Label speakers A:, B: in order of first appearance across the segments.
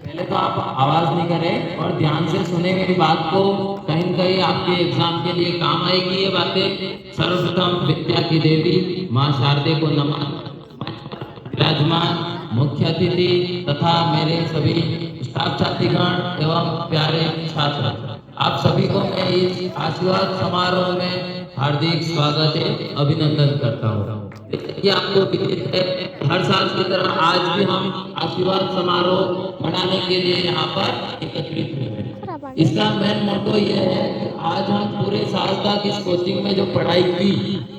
A: पहले तो आप आवाज नहीं करें और ध्यान से सुने मेरी बात को। कहीं न कहीं आपके एग्जाम के लिए काम आएगी ये बातें। सर्वप्रथम विद्या की देवी माँ शारदे को नमन। विराजमान मुख्य अतिथि तथा मेरे सभी स्टाफ साथीगण एवं प्यारे छात्र, आप सभी को मैं इस आशीर्वाद समारोह में हार्दिक स्वागत एवं अभिनंदन करता हूँ। जैसे कि आपको विदित है, हर साल की तरह आज भी हम आशीर्वाद समारोह मनाने के लिए यहाँ पर एकत्रित हुए हैं। इसका मेन मोटो ये है कि आज हम पूरे साल तक इस कोचिंग में जो पढ़ाई की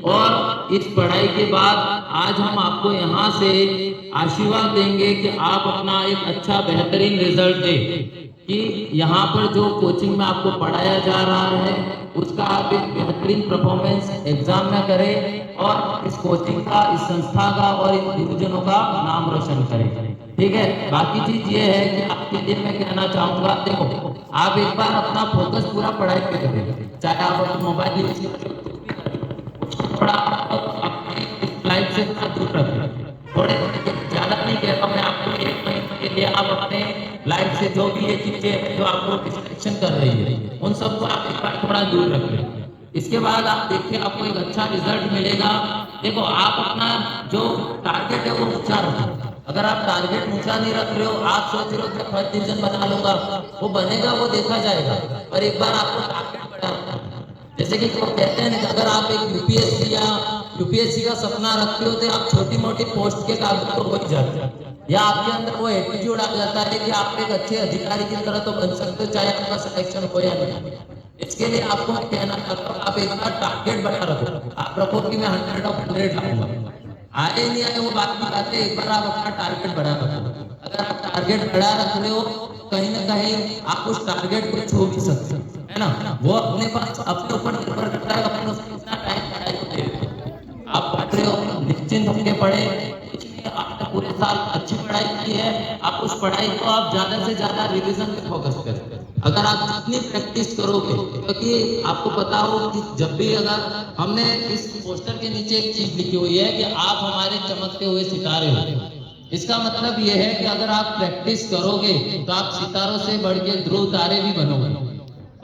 A: और इस पढ़ाई के बाद आज हम आपको यहाँ से आशीर्वाद देंगे कि आप अपना एक अच्छा बेहतरीन रिजल्ट दें, कि यहाँ पर जो कोचिंग में आपको पढ़ाया जा रहा है उसका आप एक बेहतरीन परफॉर्मेंस एग्जाम में करें और इस कोचिंग का, इस संस्था का और इन गुरुजनों का नाम रोशन करें। ठीक है, बाकी चीज ये है कि आपके लिए मैं कहना चाहूंगा, देखो आप एक बार अपना फोकस पूरा पढ़ाई पे करें, चाहे आप अपने मोबाइल यूज करें, थोड़ा अपनी लाइफ से दूर रखें। थोड़े ज्यादा नहीं कह रहा मैं आपको, एक महीने के लिए आप अपने लाइफ से जो भी ये चीजें जो आपको डिस्ट्रैक्शन कर रही है उन सबको आप एक बार थोड़ा दूर रख लें। इसके बाद आप देखिए आपको एक अच्छा रिजल्ट मिलेगा। देखो आप अपना जो टारगेट है वो ऊंचा रखो। अगर आप टारगेट ऊंचा नहीं रख रहे हो, आप सोच रहे हो कि फर्स्ट डिवीजन बना लूंगा, वो बनेगा वो देखा जाएगा, पर एक बार आपको टारगेट बढ़ा रखना है। जैसे कि वो कहते हैं कि अगर आप एक यूपीएससी का सपना रखते हो तो आप छोटी मोटी पोस्ट के काबिल तो हो ही जाते हैं, या आपके अंदर वो एटीट्यूड आ जाता है कि आप एक अच्छे अधिकारी की तरह तो बन सकते हो चाहे आपका सिलेक्शन हो या नहीं। इसके लिए आपको कहना चाहता हूँ, आप एक बार टारगेट बढ़ा रखो। आप रखो कि मैं 100 ऑफ 100 लाऊंगा, आए नहीं आए वो बात की बात है, एक बार आप अपना टारगेट बढ़ा रखो। अगर आप टारगेट बढ़ा रख रहे हो कहीं ना कहीं आप उस टारगेट को छू भी सकते है ना। वो अपने पास अपने ऊपर निर्भर करता है, अपने कितना टाइम पढ़ाई को दे रहे हो। आप पढ़ रहे हो निश्चिंत होकर पढ़े, इसलिए आपने पूरे साल अच्छी पढ़ाई की है, आप उस पढ़ाई को आप ज्यादा से ज्यादा रिविजन पे फोकस करें। अगर आप जितनी प्रैक्टिस करोगे, क्योंकि आपको पता हो कि जब भी अगर हमने इस पोस्टर के नीचे एक चीज लिखी हुई है कि आप हमारे चमकते हुए सितारे हो, इसका मतलब यह है कि अगर आप प्रैक्टिस करोगे तो आप सितारों से बढ़ के ध्रुव तारे भी बनोगे।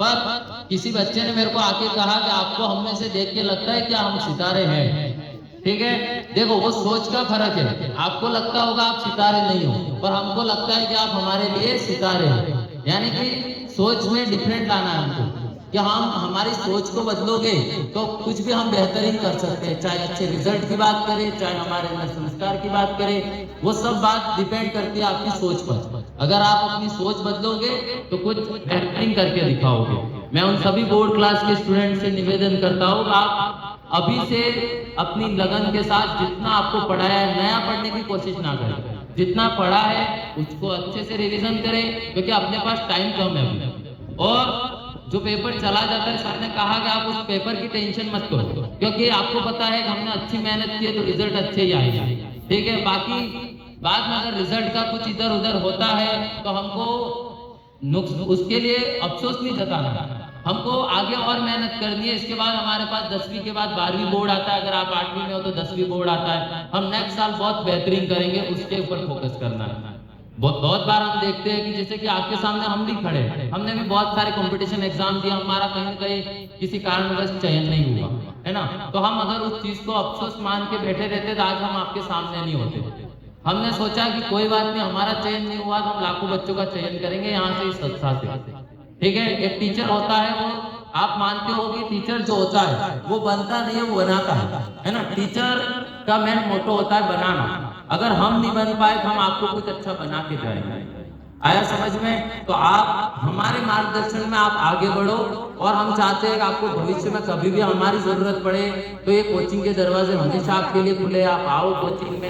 A: पर किसी बच्चे ने मेरे को आके कहा कि आपको हम में से देख के लगता है क्या हम सितारे हैं। ठीक है, देखो वो सोच का फर्क है। आपको लगता होगा आप सितारे नहीं हो, पर हमको लगता है कि आप हमारे लिए सितारे हो। यानी कि सोच में डिफरेंट लाना है हमको, कि हम हमारी सोच को बदलोगे तो कुछ भी हम बेहतरीन कर सकते हैं। चाहे अच्छे रिजल्ट की बात करें, चाहे हमारे अंदर संस्कार की बात करें, वो सब बात डिपेंड करती है आपकी सोच पर। अगर आप अपनी सोच बदलोगे तो कुछ बेहतरीन करके दिखाओगे। मैं उन सभी बोर्ड क्लास के स्टूडेंट से निवेदन करता हूँ, आप अभी से अपनी लगन के साथ जितना आपको पढ़ाया है नया पढ़ने की कोशिश ना करें, जितना पढ़ा है उसको अच्छे से रिवीजन करें, क्योंकि अपने पास टाइम कम है अभी। और जो पेपर चला जाता है, सर ने कहा कि आप उस पेपर की टेंशन मत करो, क्योंकि आपको पता है कि हमने अच्छी मेहनत की है तो रिजल्ट अच्छे ही आएगा। ठीक है, बाकी बाद में अगर रिजल्ट का कुछ इधर उधर होता है तो हमको उसके लिए अफसोस नहीं जताना, हमको आगे और मेहनत करनी है। इसके बाद हमारे पास 10वीं के बाद 12वीं बोर्ड आता है, अगर आप 8वीं में हो तो 10वीं बोर्ड आता है। हम नेक्स्ट साल बहुत बेहतरीन करेंगे, उसके ऊपर फोकस करना है। बहुत बार हम देखते हैं कि जैसे कि आपके सामने हम भी खड़े हैं, हमने भी बहुत सारे कंपटीशन एग्जाम दिया, हमारा कहीं ना कहीं किसी कारणवश चयन नहीं हुआ है ना। तो हम अगर उस चीज को अफसोस मान के बैठे रहते तो आज हम आपके सामने नहीं होते। हमने सोचा कि कोई बात नहीं, हमारा चयन नहीं हुआ तो हम लाखों बच्चों का चयन करेंगे यहाँ से इस संस्था से। ठीक है, एक टीचर होता है, वो आप मानते हो कि टीचर जो होता है वो बनता नहीं है, वो बनाता है ना। टीचर का मेन मोटो होता है बनाना। अगर हम नहीं बन पाए तो हम आपको कुछ अच्छा बना के जाएंगे। आया समझ में? तो आप हमारे मार्गदर्शन में आप आगे बढ़ो, और हम चाहते हैं कि आपको भविष्य में कभी भी हमारी जरूरत पड़े तो ये कोचिंग के दरवाजे हमेशा आपके लिए खुले। आप आओ कोचिंग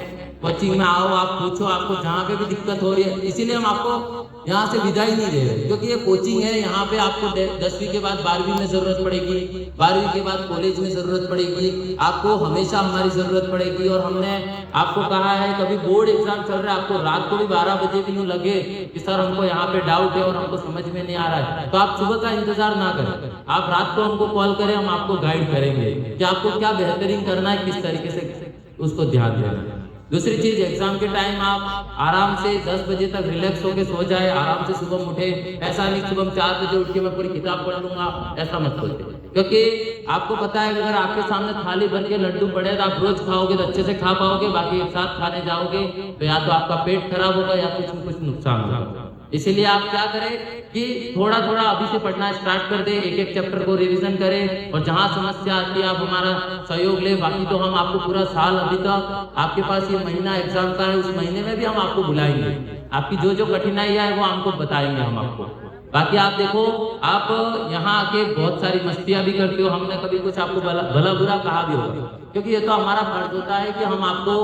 A: में आओ, आप पूछो, आपको जहाँ पे भी दिक्कत हो रही है। इसीलिए हम आपको यहाँ से विदाई नहीं दे रहे, क्योंकि ये कोचिंग है, यहाँ पे आपको 10वीं के बाद 12वीं में जरूरत पड़ेगी, 12वीं के बाद कॉलेज में जरूरत पड़ेगी, आपको हमेशा हमारी जरूरत पड़ेगी। और हमने आपको कहा है, कभी बोर्ड एग्जाम चल रहा है, आपको रात को भी 12 बजे भी यूँ लगे कि सर हमको यहाँ पे डाउट है और हमको समझ में नहीं आ रहा है, तो आप सुबह का इंतजार ना करें, आप रात को हमको कॉल करें, हम आपको गाइड करेंगे कि आपको क्या बेहतरीन करना है, किस तरीके से उसको ध्यान देना है। दूसरी चीज, एग्जाम के टाइम आप आराम से 10 बजे तक रिलैक्स होके सो जाए, आराम से सुबह उठे। ऐसा नहीं सुबह 4 बजे उठ के मैं पूरी किताब पढ़ लूंगा, ऐसा मत सोचे। क्योंकि आपको पता है कि अगर आपके सामने थाली भर के लड्डू पड़े तो आप रोज खाओगे तो अच्छे से खा पाओगे, बाकी एक साथ खाने जाओगे तो या तो आपका पेट खराब होगा या कुछ न कुछ नुकसान होगा। इसीलिए आप क्या करें कि थोड़ा थोड़ा अभी से पढ़ना स्टार्ट कर दे, एक एक चैप्टर को रिवीजन करें और जहां समस्या आती है आप हमारा सहयोग ले। बाकी तो हम आपको पूरा साल, अभी तक आपके पास ये महीना एग्जाम का है, उस महीने में भी हम आपको बुलाएंगे, आपकी जो जो कठिनाई है वो हमको बताएंगे हम आपको। बाकी आप देखो, आप यहाँ आके बहुत सारी मस्तियां भी करते हो, हमने कभी कुछ आपको भला बुरा कहा भी होगा, क्योंकि ये तो हमारा फर्ज होता है कि हम आपको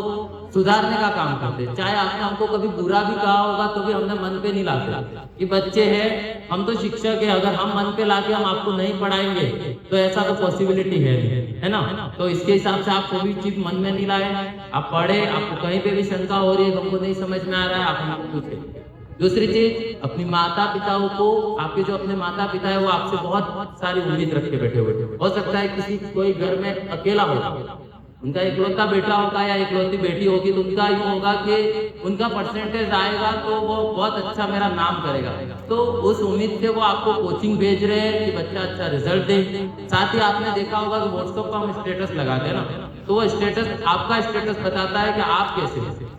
A: सुधारने का काम करते हैं। चाहे आपने हमको कभी बुरा भी कहा होगा तो भी हमने मन पे नहीं लाते कि बच्चे हैं, हम तो शिक्षक है, अगर हम मन पे लाके हम आपको नहीं पढ़ाएंगे तो ऐसा तो पॉसिबिलिटी है ना। तो इसके हिसाब से आप कोई चीज मन में नहीं लाए, आप पढ़े, आपको कहीं पे भी शंका हो रही है, हमको नहीं समझ में आ रहा है, आप हमको पूछे। दूसरी चीज, अपनी माता पिताओं को, आपके जो अपने माता पिता है वो आपसे बहुत सारी उम्मीद रख के बैठे हुए। हो सकता है किसी कोई घर में अकेला होगा, उनका इकलौता बेटा होगा या इकलौती बेटी होगी, तो उनका यूँ होगा कि उनका परसेंटेज आएगा तो वो बहुत अच्छा मेरा नाम करेगा, तो उस उम्मीद से वो आपको कोचिंग भेज रहे हैं कि बच्चा अच्छा रिजल्ट दे। साथ ही आपने देखा होगा कि व्हाट्सएप पर हम स्टेटस लगाते हैं ना, तो वो स्टेटस, आपका स्टेटस बताता है कि आप कैसे हैं।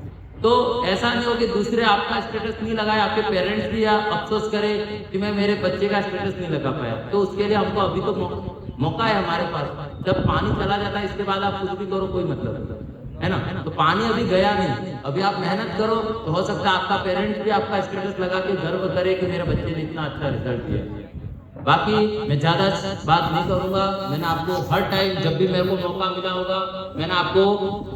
A: तो ऐसा नहीं हो कि दूसरे आपका स्टेटस नहीं लगाए, आपके पेरेंट्स भी अफसोस करें कि मैं मेरे बच्चे का स्टेटस नहीं लगा पाया। तो उसके लिए हमको अभी तो मौका है हमारे पास। जब पानी चला जाता है इसके बाद आप कुछ भी करो कोई मतलब है ना। तो पानी अभी गया नहीं, अभी आप मेहनत करो तो हो सकता है आपका पेरेंट्स भी आपका स्टेटस लगा के गर्व करे कि मेरे बच्चे ने इतना अच्छा रिजल्ट दिया। बाकी मैं ज्यादा बात नहीं करूंगा, मैंने आपको हर टाइम जब भी मेरे को मौका मिला होगा मैंने आपको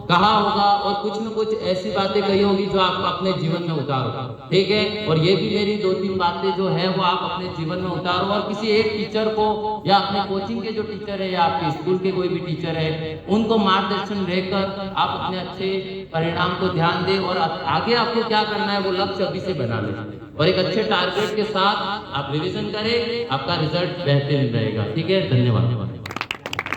A: कहा होगा और कुछ न कुछ ऐसी बातें कही होगी जो आप अपने जीवन में उतारो, ठीक है। और ये भी मेरी 2-3 बातें जो है वो आप अपने जीवन में उतारो और किसी एक टीचर को या अपने कोचिंग के जो टीचर है या आपके स्कूल के कोई भी टीचर है उनको मार्गदर्शन लेकर आप अपने अच्छे परिणाम को ध्यान दें और आगे आपको क्या करना है वो लक्ष्य अभी से बना लें और एक अच्छे टारगेट के साथ आप रिवीजन करें, आपका रिजल्ट बेहतरीन रहेगा। ठीक है, धन्यवाद।